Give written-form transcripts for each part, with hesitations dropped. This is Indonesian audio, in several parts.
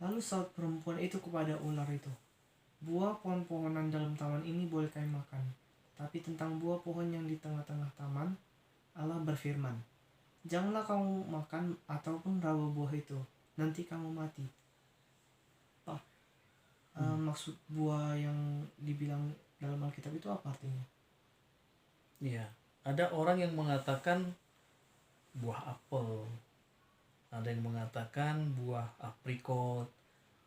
Lalu saut perempuan itu kepada ular itu, buah pohon-pohonan dalam taman ini boleh kami makan, tapi tentang buah pohon yang di tengah-tengah taman, Allah berfirman, janganlah kamu makan ataupun raba buah itu, nanti kamu mati. Maksud buah yang dibilang dalam Alkitab itu apa artinya? Iya, ada orang yang mengatakan buah apel, ada yang mengatakan buah aprikot,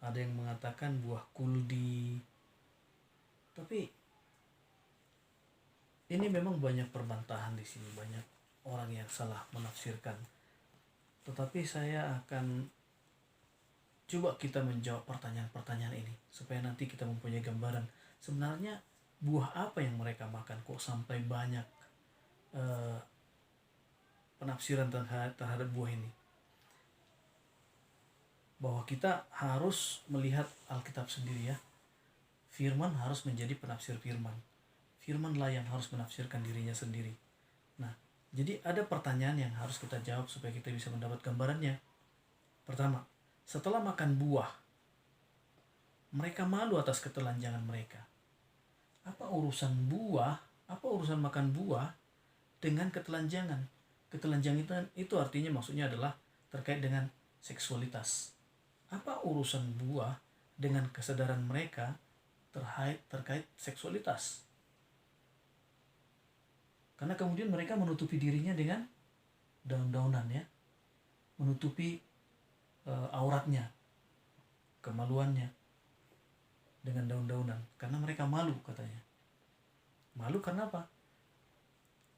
ada yang mengatakan buah kuldi. Tapi ini memang banyak perbantahan di sini, banyak orang yang salah menafsirkan. Tetapi saya akan coba kita menjawab pertanyaan-pertanyaan ini supaya nanti kita mempunyai gambaran sebenarnya buah apa yang mereka makan kok sampai banyak penafsiran terhadap buah ini. Bahwa kita harus melihat Alkitab sendiri ya. Firman harus menjadi penafsir firman. Firmanlah yang harus menafsirkan dirinya sendiri. Nah, jadi ada pertanyaan yang harus kita jawab supaya kita bisa mendapat gambarannya. Pertama, setelah makan buah, mereka malu atas ketelanjangan mereka. Apa urusan buah, apa urusan makan buah dengan ketelanjangan? Ketelanjangan itu artinya maksudnya adalah terkait dengan seksualitas. Apa urusan buah dengan kesadaran mereka terkait seksualitas? Karena kemudian mereka menutupi dirinya dengan daun-daunan ya. Menutupi auratnya, kemaluannya dengan daun-daunan. Karena mereka malu katanya. Malu karena apa?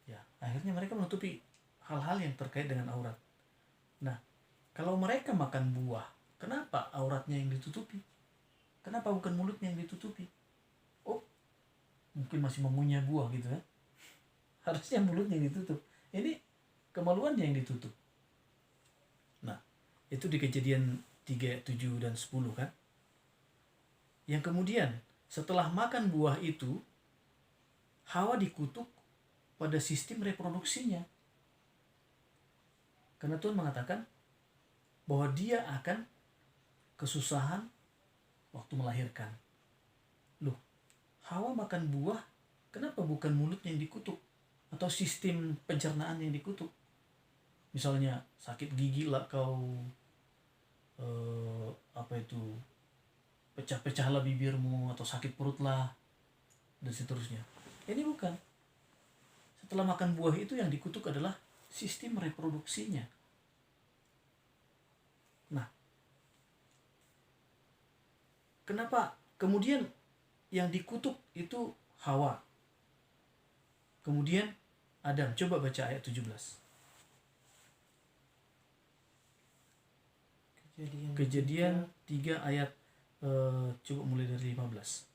Ya, akhirnya mereka menutupi hal-hal yang terkait dengan aurat. Nah, kalau mereka makan buah, kenapa auratnya yang ditutupi? Kenapa bukan mulutnya yang ditutupi? Oh, mungkin masih mengunyah buah gitu ya. Harusnya mulutnya yang ditutup. Ini kemaluannya yang ditutup. Nah, itu di Kejadian 3, 7, dan 10 kan. Yang kemudian setelah makan buah itu, Hawa dikutuk pada sistem reproduksinya. Karena Tuhan mengatakan bahwa dia akan kesusahan waktu melahirkan. Loh, Hawa makan buah, kenapa bukan mulutnya yang dikutuk? Atau sistem pencernaan yang dikutuk? Misalnya sakit gigi lah kau, pecah-pecahlah bibirmu, atau sakit perut lah, dan seterusnya. Ini bukan. Setelah makan buah itu yang dikutuk adalah sistem reproduksinya. Nah, kenapa kemudian yang dikutuk itu Hawa? Kemudian Adam, coba baca ayat 17. Kejadian 3 ayat coba mulai dari 15.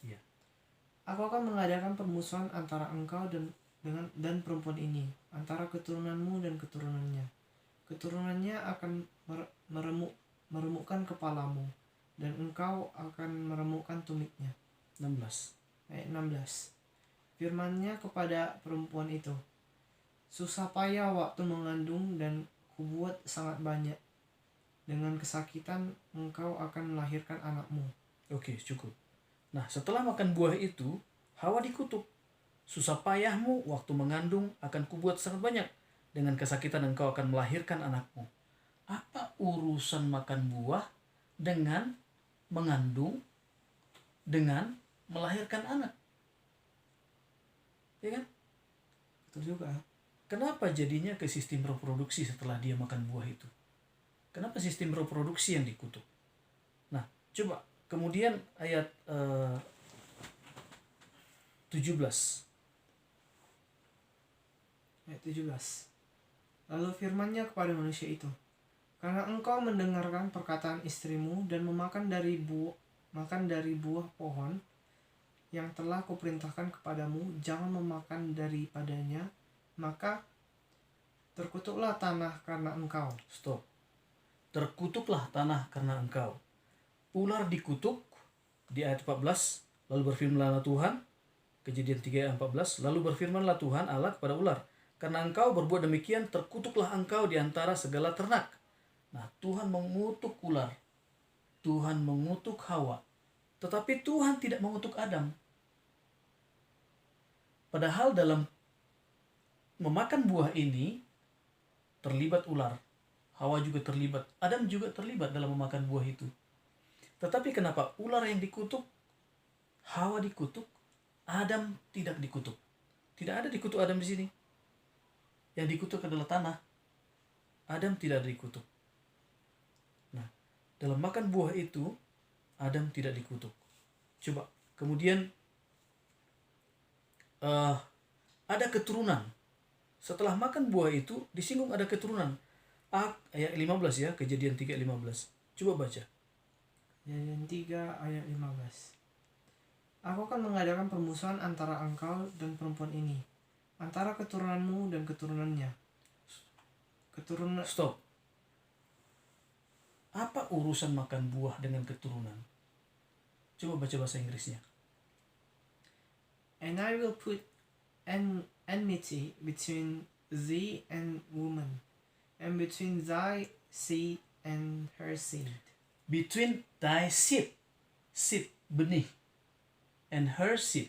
Iya. Aku akan mengadakan permusuhan antara engkau dan perempuan ini, antara keturunanmu dan keturunannya. Keturunannya akan meremukkan kepalamu, dan engkau akan meremukkan tumitnya. 16. Ayat 16. Firman-Nya kepada perempuan itu, susah payah waktu mengandung dan kubuat sangat banyak. Dengan kesakitan engkau akan melahirkan anakmu. Oke, cukup. Nah, setelah makan buah itu, Hawa dikutuk. Susah payahmu waktu mengandung akan kubuat sangat banyak. Dengan kesakitan engkau akan melahirkan anakmu. Apa urusan makan buah dengan mengandung, dengan melahirkan anak? Ya kan? Betul juga. Kenapa jadinya ke sistem reproduksi setelah dia makan buah itu? Kenapa sistem reproduksi yang dikutuk? Nah, coba kemudian ayat 17. Ayat 17. Lalu firman-Nya kepada manusia itu, karena engkau mendengarkan perkataan istrimu dan makan dari buah pohon yang telah kuperintahkan kepadamu, jangan memakan daripadanya, maka terkutuklah tanah karena engkau. Stop. Terkutuklah tanah karena engkau. Ular dikutuk di ayat 14, lalu berfirmanlah Tuhan, Kejadian 3 ayat 14, lalu berfirmanlah Tuhan Allah kepada ular, karena engkau berbuat demikian, terkutuklah engkau di antara segala ternak. Nah, Tuhan mengutuk ular. Tuhan mengutuk Hawa, tetapi Tuhan tidak mengutuk Adam. Padahal dalam memakan buah ini terlibat ular, Hawa juga terlibat, Adam juga terlibat dalam memakan buah itu. Tetapi kenapa ular yang dikutuk, Hawa dikutuk, Adam tidak dikutuk? Tidak ada dikutuk Adam di sini. Yang dikutuk adalah tanah. Adam tidak dikutuk. Nah, dalam makan buah itu Adam tidak dikutuk. Coba, kemudian ada keturunan. Setelah makan buah itu disinggung ada keturunan. Ayat 15 ya, Kejadian 3:15. Coba baca. Kejadian 3 ayat 15. Aku akan mengadakan permusuhan antara engkau dan perempuan ini, antara keturunanmu dan keturunannya. Stop. Apa urusan makan buah dengan keturunan? Coba baca bahasa Inggrisnya. And I will put enmity between thee and woman, and between thy seed and her seed. Between thy seed, benih, and her seed.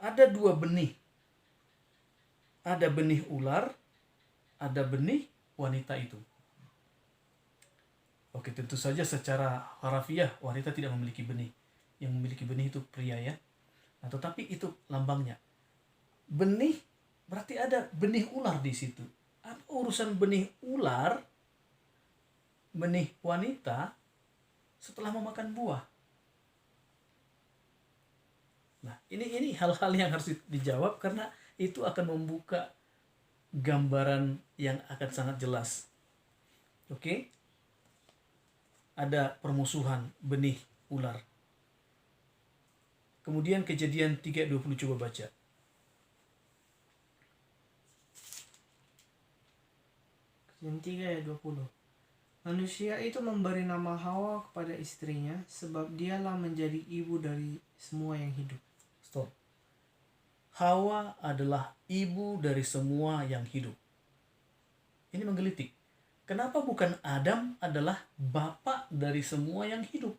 Ada dua benih. Ada benih ular, ada benih wanita itu. Oke, tentu saja secara harafiah wanita tidak memiliki benih. Yang memiliki benih itu pria ya. Nah, tetapi itu lambangnya. Benih berarti ada benih ular di situ. Apa urusan benih ular, benih wanita setelah memakan buah? Nah, ini hal-hal yang harus dijawab karena itu akan membuka gambaran yang akan sangat jelas. Oke? Ada permusuhan benih ular. Kemudian Kejadian 3:20 coba baca. Kejadian 3 ayat 20. Manusia itu memberi nama Hawa kepada istrinya, sebab dialah menjadi ibu dari semua yang hidup. Stop. Hawa adalah ibu dari semua yang hidup. Ini menggelitik. Kenapa bukan Adam adalah bapak dari semua yang hidup?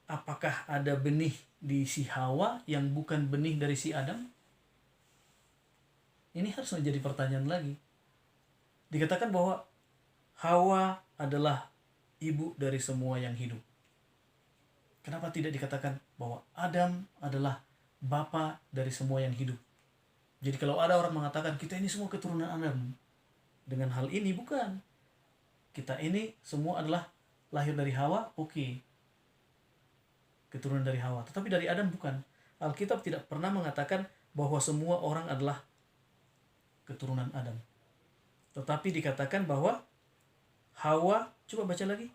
Apakah ada benih di si Hawa yang bukan benih dari si Adam? Ini harus menjadi pertanyaan lagi. Dikatakan bahwa Hawa adalah ibu dari semua yang hidup. Kenapa tidak dikatakan bahwa Adam adalah bapa dari semua yang hidup? Jadi kalau ada orang mengatakan kita ini semua keturunan Adam, dengan hal ini bukan. Kita ini semua adalah lahir dari Hawa, oke. Keturunan dari Hawa. Tetapi dari Adam bukan. Alkitab tidak pernah mengatakan bahwa semua orang adalah keturunan Adam. Tetapi dikatakan bahwa Hawa, coba baca lagi.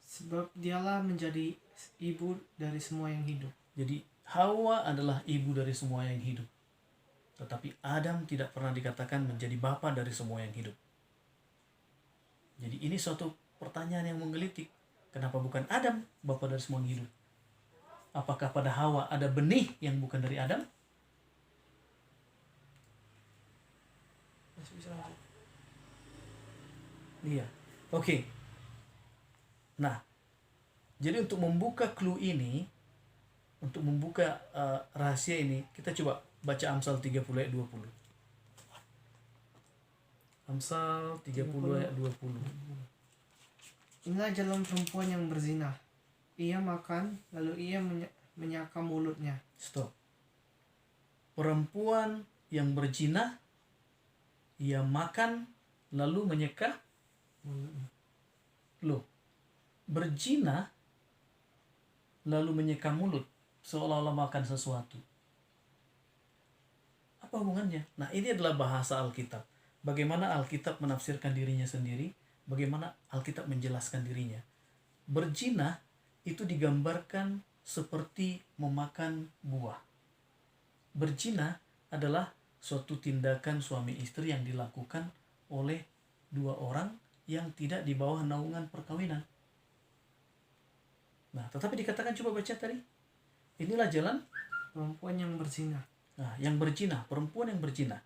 Sebab dialah menjadi ibu dari semua yang hidup. Jadi Hawa adalah ibu dari semua yang hidup. Tetapi Adam tidak pernah dikatakan menjadi bapa dari semua yang hidup. Jadi ini suatu pertanyaan yang menggelitik. Kenapa bukan Adam bapa dari semua yang hidup? Apakah pada Hawa ada benih yang bukan dari Adam? Iya. Oke. Nah, jadi untuk membuka clue ini, untuk membuka rahasia ini, kita coba baca Amsal 30 ayat 20. Amsal 30 ayat 20. Inilah jalan perempuan yang berzina. Ia makan, lalu ia menyaka mulutnya. Stop. Perempuan yang berzina, ia makan, lalu menyeka mulutnya. Loh, berzina, lalu menyeka mulut, seolah-olah makan sesuatu. Apa hubungannya? Nah, ini adalah bahasa Alkitab. Bagaimana Alkitab menafsirkan dirinya sendiri, bagaimana Alkitab menjelaskan dirinya. Berzina itu digambarkan seperti memakan buah. Berzina adalah suatu tindakan suami istri yang dilakukan oleh dua orang yang tidak di bawah naungan perkawinan. Nah, tetapi dikatakan, coba baca tadi. Inilah jalan perempuan yang berzina. Nah, yang berzina, perempuan yang berzina.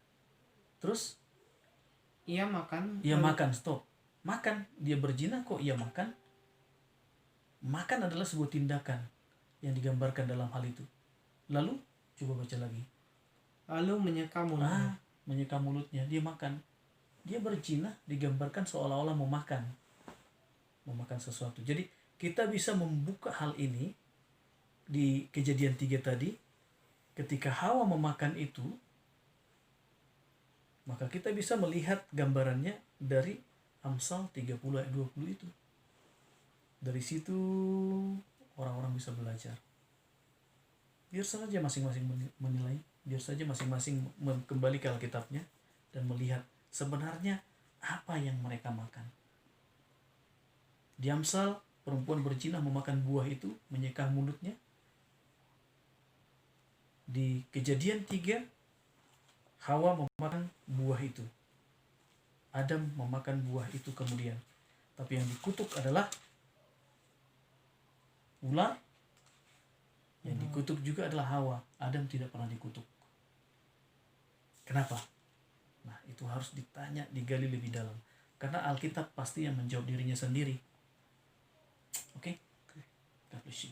Terus ia makan. Ia makan, stop. Makan, dia berzina kok ia makan. Makan adalah sebuah tindakan yang digambarkan dalam hal itu. Lalu coba baca lagi. Lalu menyeka mulutnya. Menyeka mulutnya, dia makan. Dia berzina digambarkan seolah-olah memakan sesuatu. Jadi kita bisa membuka hal ini di Kejadian 3 tadi. Ketika Hawa memakan itu, maka kita bisa melihat gambarannya dari Amsal 30 ayat 20 itu. Dari situ orang-orang bisa belajar. Biar saja masing-masing menilai, biar saja masing-masing kembali ke Alkitabnya dan melihat sebenarnya apa yang mereka makan. Di Amsal, perempuan berzina memakan buah itu, menyeka mulutnya. Di Kejadian 3, Hawa memakan buah itu. Adam memakan buah itu kemudian. Tapi yang dikutuk adalah ular. Yang dikutuk juga adalah Hawa. Adam tidak pernah dikutuk. Kenapa? Nah, itu harus ditanya, digali lebih dalam. Karena Alkitab pasti yang menjawab dirinya sendiri. Oke? God bless you.